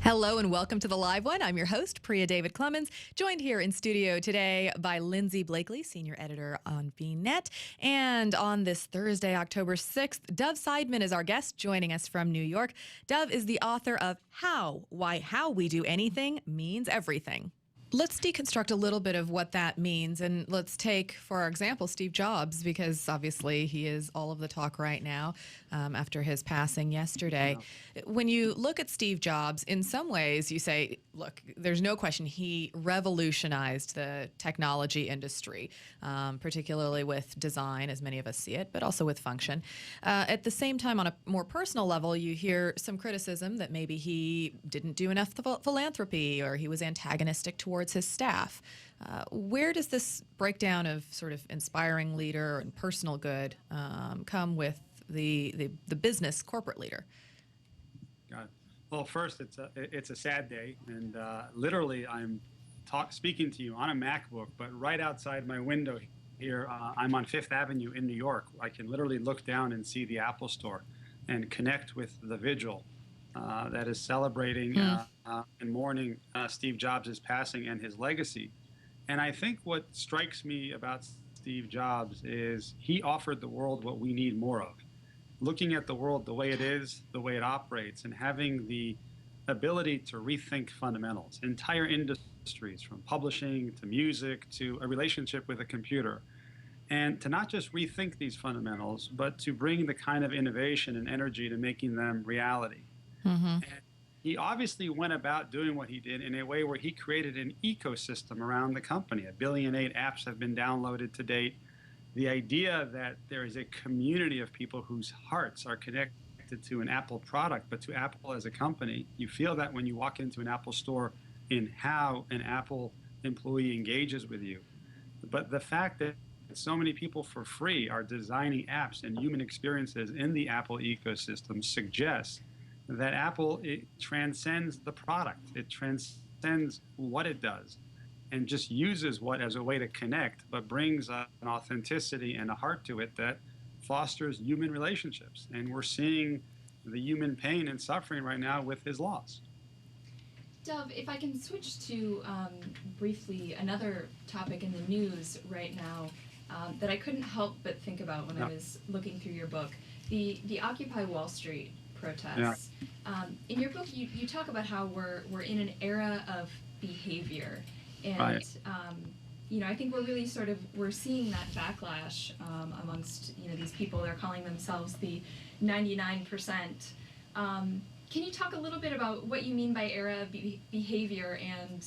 Hello and welcome to the live one. I'm your host, Priya David Clemens, joined here in studio today by Lindsay Blakely, senior editor on VNet. And on this Thursday, October 6th, Dov Seidman is our guest, joining us from New York. Dov is the author of Why How We Do Anything Means Everything. Let's deconstruct a little bit of what that means, and let's take, for example, Steve Jobs, because obviously he is all of the talk right now after his passing yesterday. When you look at Steve Jobs, in some ways you say, look, there's no question he revolutionized the technology industry, particularly with design, as many of us see it, but also with function. At the same time, on a more personal level, you hear some criticism that maybe he didn't do enough philanthropy, or he was antagonistic towards his staff. Where does this breakdown of sort of inspiring leader and personal good come with the business corporate leader? Got it. Well, first, it's a sad day, and literally, I'm speaking to you on a MacBook, but right outside my window here, I'm on Fifth Avenue in New York. I can literally look down and see the Apple Store, and connect with the vigil that is celebrating and mourning Steve Jobs' passing and his legacy. And I think what strikes me about Steve Jobs is he offered the world what we need more of. Looking at the world the way it is, the way it operates, and having the ability to rethink fundamentals, entire industries, from publishing to music to a relationship with a computer. And to not just rethink these fundamentals, but to bring the kind of innovation and energy to making them reality. And he obviously went about doing what he did in a way where he created an ecosystem around the company. 1.8 billion apps have been downloaded to date. The idea that there is a community of people whose hearts are connected to an Apple product, but to Apple as a company, you feel that when you walk into an Apple store in how an Apple employee engages with you. But the fact that so many people for free are designing apps and human experiences in the Apple ecosystem suggests that Apple, it transcends the product. It transcends what it does and just uses what as a way to connect, but brings an authenticity and a heart to it that fosters human relationships. And we're seeing the human pain and suffering right now with his loss. Dov, if I can switch to briefly another topic in the news right now that I couldn't help but think about when I was looking through your book, the Occupy Wall Street protests. In your book, you talk about how we're in an era of behavior, and I think we're really we're seeing that backlash amongst these people. They're calling themselves the 99%. Can you talk a little bit about what you mean by era of behavior and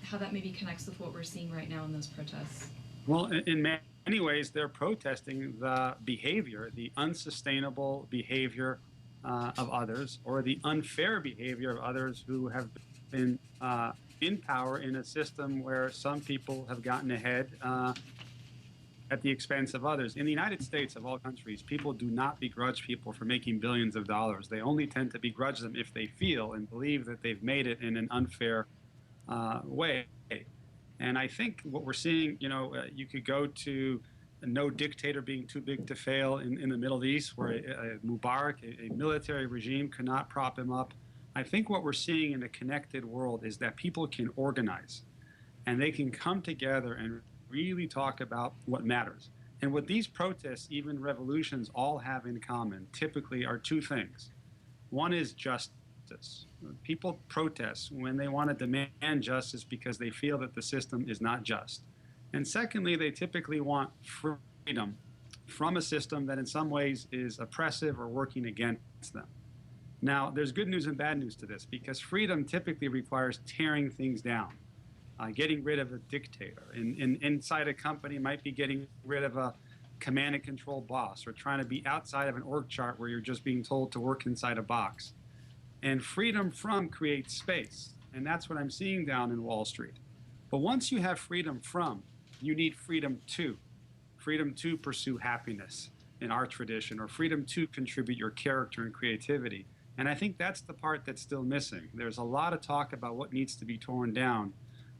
how that maybe connects with what we're seeing right now in those protests? Well, in many ways, they're protesting the behavior, the unsustainable behavior of others, or the unfair behavior of others who have been in power in a system where some people have gotten ahead at the expense of others. In the United States, of all countries, people do not begrudge people for making billions of dollars. They only tend to begrudge them if they feel and believe that they've made it in an unfair way. And I think what we're seeing, you could go to no dictator being too big to fail in the Middle East, where a Mubarak, a military regime, could not prop him up. I think what we're seeing in a connected world is that people can organize, and they can come together and really talk about what matters. And what these protests, even revolutions, all have in common typically are two things. One is justice. People protest when they want to demand justice because they feel that the system is not just. And secondly, they typically want freedom from a system that in some ways is oppressive or working against them. Now, there's good news and bad news to this, because freedom typically requires tearing things down, getting rid of a dictator. Inside a company might be getting rid of a command and control boss, or trying to be outside of an org chart where you're just being told to work inside a box. And freedom from creates space. And that's what I'm seeing down in Wall Street. But once you have freedom from, you need freedom to pursue happiness in our tradition, or freedom to contribute your character and creativity. And I think that's the part that's still missing. There's a lot of talk about what needs to be torn down.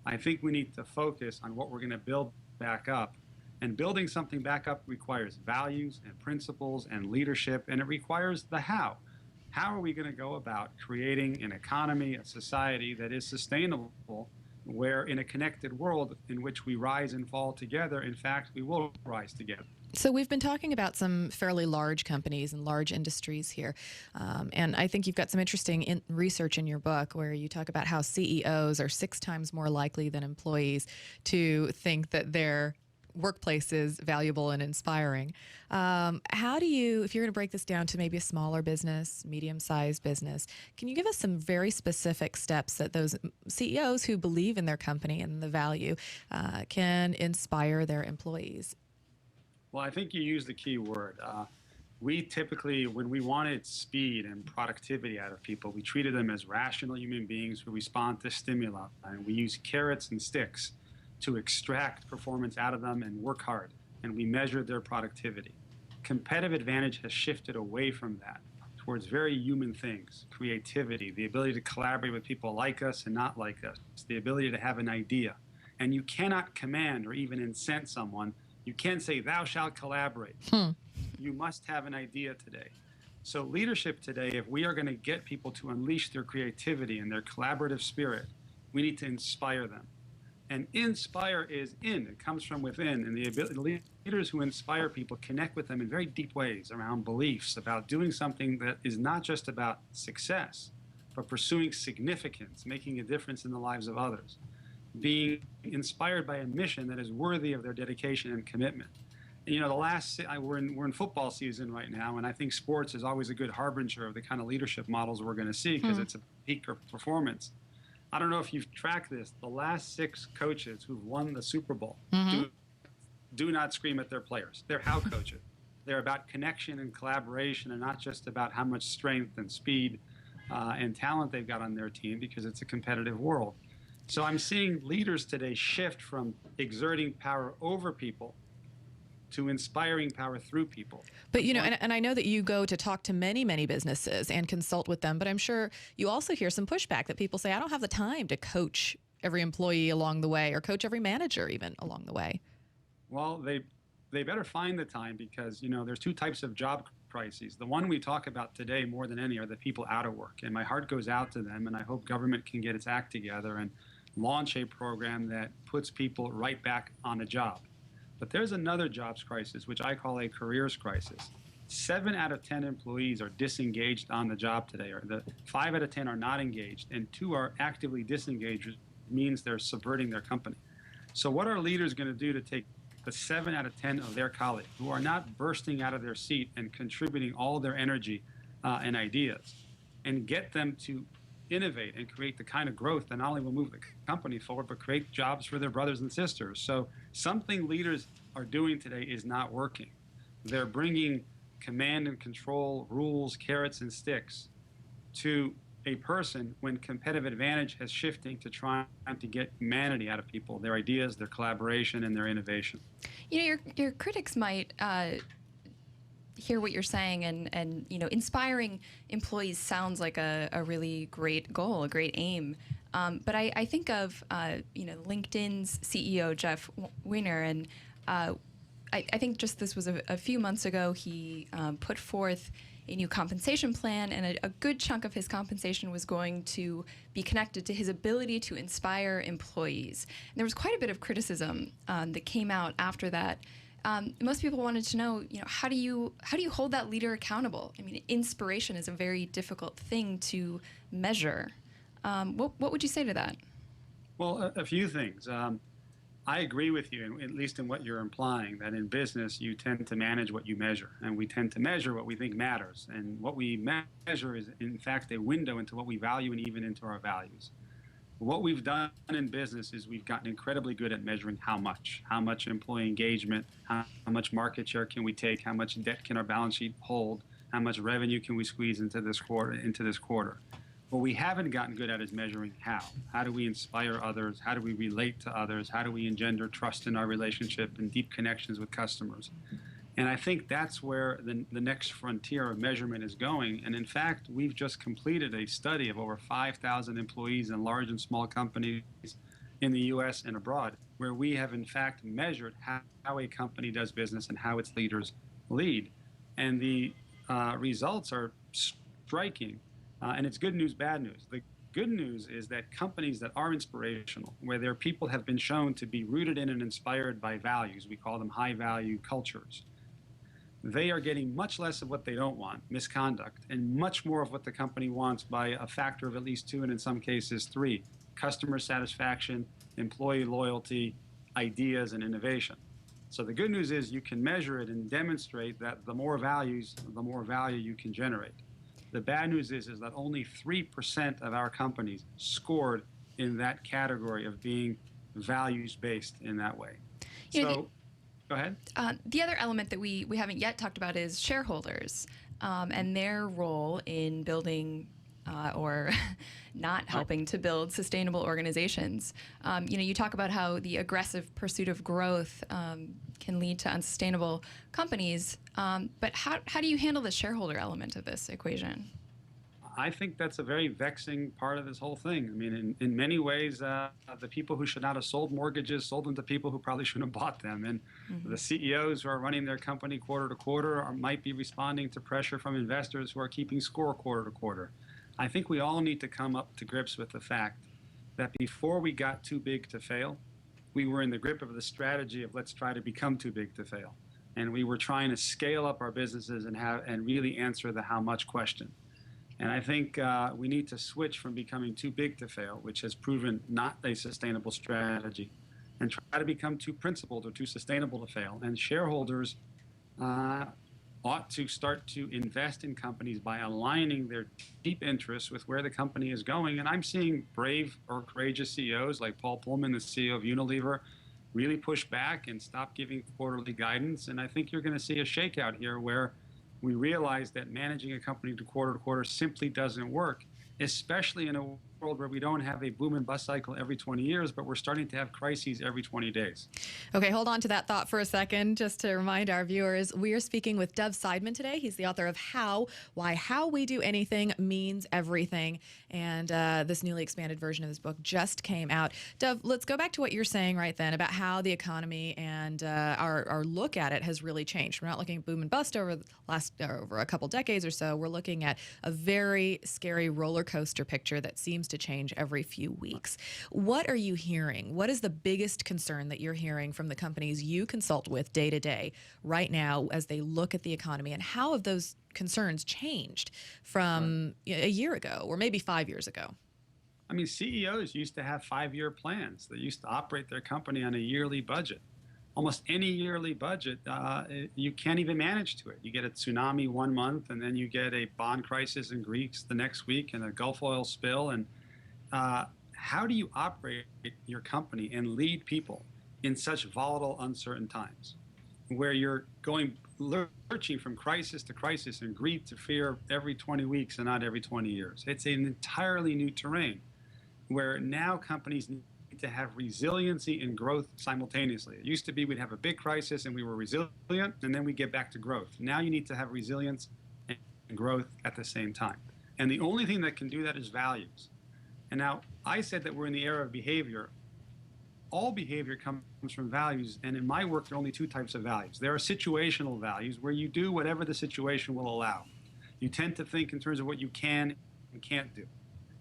I think we need to focus on what we're going to build back up. And building something back up requires values and principles and leadership, and it requires the how. how are we going to go about creating an economy, a society that is sustainable, where in a connected world in which we rise and fall together, in fact, we will rise together. So we've been talking about some fairly large companies and large industries here. And I think you've got some interesting research in your book where you talk about how CEOs are 6 times more likely than employees to think that their workplace is valuable and inspiring. How do you, if you're going to break this down to maybe a smaller business, medium-sized business, can you give us some very specific steps that those CEOs who believe in their company and the value can inspire their employees? Well, I think you used the key word. We typically, when we wanted speed and productivity out of people, we treated them as rational human beings who respond to stimuli. And we use carrots and sticks to extract performance out of them and work hard. And we measured their productivity. Competitive advantage has shifted away from that towards very human things: creativity, the ability to collaborate with people like us and not like us, the ability to have an idea. And you cannot command or even incent someone. You can't say, thou shalt collaborate. You must have an idea today. So leadership today, if we are going to get people to unleash their creativity and their collaborative spirit, we need to inspire them. And inspire is in. It comes from within. And the ability, leaders who inspire people connect with them in very deep ways around beliefs, about doing something that is not just about success, but pursuing significance, making a difference in the lives of others, being inspired by a mission that is worthy of their dedication and commitment. And, you know, we're in football season right now, and I think sports is always a good harbinger of the kind of leadership models we're going to see, because it's a peak of performance. I don't know if you've tracked this. The last 6 coaches who've won the Super Bowl do not scream at their players. They're how coaches. They're about connection and collaboration, and not just about how much strength and speed and talent they've got on their team, because it's a competitive world. So I'm seeing leaders today shift from exerting power over people to inspiring power through people. But, you know, and I know that you go to talk to many, many businesses and consult with them, but I'm sure you also hear some pushback that people say, I don't have the time to coach every employee along the way, or coach every manager even along the way. Well, they better find the time, because, you know, there's 2 types of job crises. The one we talk about today more than any are the people out of work. And my heart goes out to them, and I hope government can get its act together and launch a program that puts people right back on a job. But there's another jobs crisis, which I call a careers crisis. 7 out of 10 employees are disengaged on the job today, or 5 out of 10 are not engaged, and 2 are actively disengaged, which means they're subverting their company. So what are leaders going to do to take the 7 out of 10 of their colleagues who are not bursting out of their seat and contributing all their energy and ideas, and get them to innovate and create the kind of growth that not only will move the company forward, but create jobs for their brothers and sisters? So something leaders are doing today is not working. They're bringing command and control, rules, carrots and sticks to a person, when competitive advantage has shifting to trying to get humanity out of people, their ideas, their collaboration, and their innovation. You know, your critics might hear what you're saying, and you know, inspiring employees sounds like a really great goal, a great aim. But I think of you know, LinkedIn's CEO Jeff Weiner, and I think just this was a few months ago, he put forth a new compensation plan, and a good chunk of his compensation was going to be connected to his ability to inspire employees. And there was quite a bit of criticism that came out after that. Most people wanted to know, you know, how do you hold that leader accountable? I mean, inspiration is a very difficult thing to measure. What would you say to that? Well, a few things. I agree with you, at least in what you're implying, that in business you tend to manage what you measure, and we tend to measure what we think matters. And what we measure is, in fact, a window into what we value and even into our values. What we've done in business is we've gotten incredibly good at measuring how much employee engagement, how much market share can we take, how much debt can our balance sheet hold, how much revenue can we squeeze into this quarter. What we haven't gotten good at is measuring how. How do we inspire others? How do we relate to others? How do we engender trust in our relationship and deep connections with customers? And I think that's where the next frontier of measurement is going. And in fact, we've just completed a study of over 5,000 employees in large and small companies in the US and abroad, where we have in fact measured how a company does business and how its leaders lead. And the results are striking, and it's good news, bad news. The good news is that companies that are inspirational, where their people have been shown to be rooted in and inspired by values, we call them high value cultures, they are getting much less of what they don't want, misconduct, and much more of what the company wants by a factor of at least 2, and in some cases 3, customer satisfaction, employee loyalty, ideas, and innovation. So the good news is you can measure it and demonstrate that the more values, the more value you can generate. The bad news is that only 3% of our companies scored in that category of being values-based in that way. So, go ahead. The other element that we haven't yet talked about is shareholders and their role in building or not helping to build sustainable organizations. You talk about how the aggressive pursuit of growth can lead to unsustainable companies, but how do you handle the shareholder element of this equation? I think that's a very vexing part of this whole thing. I mean, in many ways, the people who should not have sold mortgages sold them to people who probably shouldn't have bought them. And the CEOs who are running their company quarter to quarter might be responding to pressure from investors who are keeping score quarter to quarter. I think we all need to come up to grips with the fact that before we got too big to fail, we were in the grip of the strategy of let's try to become too big to fail. And we were trying to scale up our businesses and really answer the how much question. And I think we need to switch from becoming too big to fail, which has proven not a sustainable strategy, and try to become too principled or too sustainable to fail. And shareholders ought to start to invest in companies by aligning their deep interests with where the company is going. And I'm seeing brave or courageous CEOs like Paul Pullman, the CEO of Unilever, really push back and stop giving quarterly guidance. And I think you're going to see a shakeout here where we realize that managing a company to quarter simply doesn't work, especially in a world where we don't have a boom and bust cycle every 20 years, but we're starting to have crises every 20 days. Okay, hold on to that thought for a second, just to remind our viewers, we are speaking with Dov Seidman today. He's the author of Why How We Do Anything Means Everything. And this newly expanded version of his book just came out. Dov, let's go back to what you're saying right then about how the economy and our look at it has really changed. We're not looking at boom and bust over a couple decades or so. We're looking at a very scary roller coaster picture that seems to change every few weeks. What are you hearing? What is the biggest concern that you're hearing from the companies you consult with day to day right now as they look at the economy, and how have those concerns changed from a year ago or maybe 5 years ago? I mean, CEOs used to have 5-year plans. They used to operate their company on a yearly budget. Almost any yearly budget, you can't even manage to it. You get a tsunami one month, and then you get a bond crisis in Greece the next week, and a Gulf oil spill. And how do you operate your company and lead people in such volatile, uncertain times, where you're lurching from crisis to crisis and greed to fear every 20 weeks and not every 20 years? It's an entirely new terrain where now companies need to have resiliency and growth simultaneously. It used to be we'd have a big crisis and we were resilient, and then we get back to growth. Now you need to have resilience and growth at the same time. And the only thing that can do that is values. And now I said that we're in the era of behavior. All behavior comes from values, and in my work, there are only 2 types of values. There are situational values, where you do whatever the situation will allow. You tend to think in terms of what you can and can't do.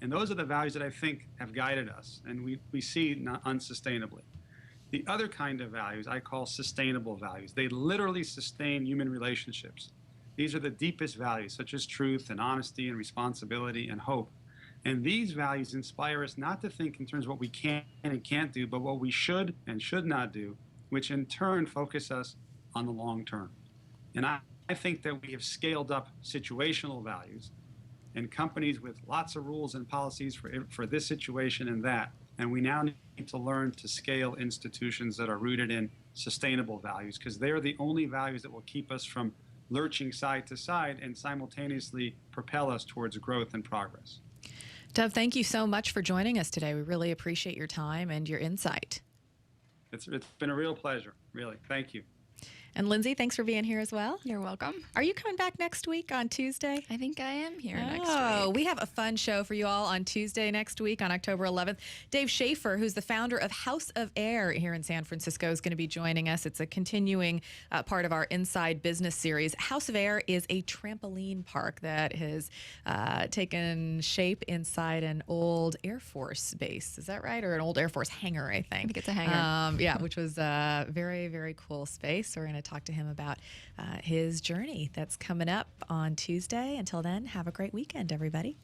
And those are the values that I think have guided us, and we see not unsustainably. The other kind of values I call sustainable values. They literally sustain human relationships. These are the deepest values, such as truth and honesty and responsibility and hope. And these values inspire us not to think in terms of what we can and can't do, but what we should and should not do, which in turn focus us on the long term. And I think that we have scaled up situational values and companies with lots of rules and policies for this situation and that. And we now need to learn to scale institutions that are rooted in sustainable values, because they're the only values that will keep us from lurching side to side and simultaneously propel us towards growth and progress. Dov, thank you so much for joining us today. We really appreciate your time and your insight. It's been a real pleasure, really. Thank you. And Lindsay, thanks for being here as well. You're welcome. Are you coming back next week on Tuesday? I think I am here next Oh, week. we have a fun show for you all on Tuesday next week on October 11th. Dave Schaefer, who's the founder of House of Air here in San Francisco, is going to be joining us. It's a continuing part of our Inside Business series. House of Air is a trampoline park that has taken shape inside an old Air Force base. Is that right? Or an old Air Force hangar, I think. I think it's a hangar. Yeah, which was a very, very cool space. So we're going to talk to him about his journey that's coming up on Tuesday. Until then, have a great weekend, everybody.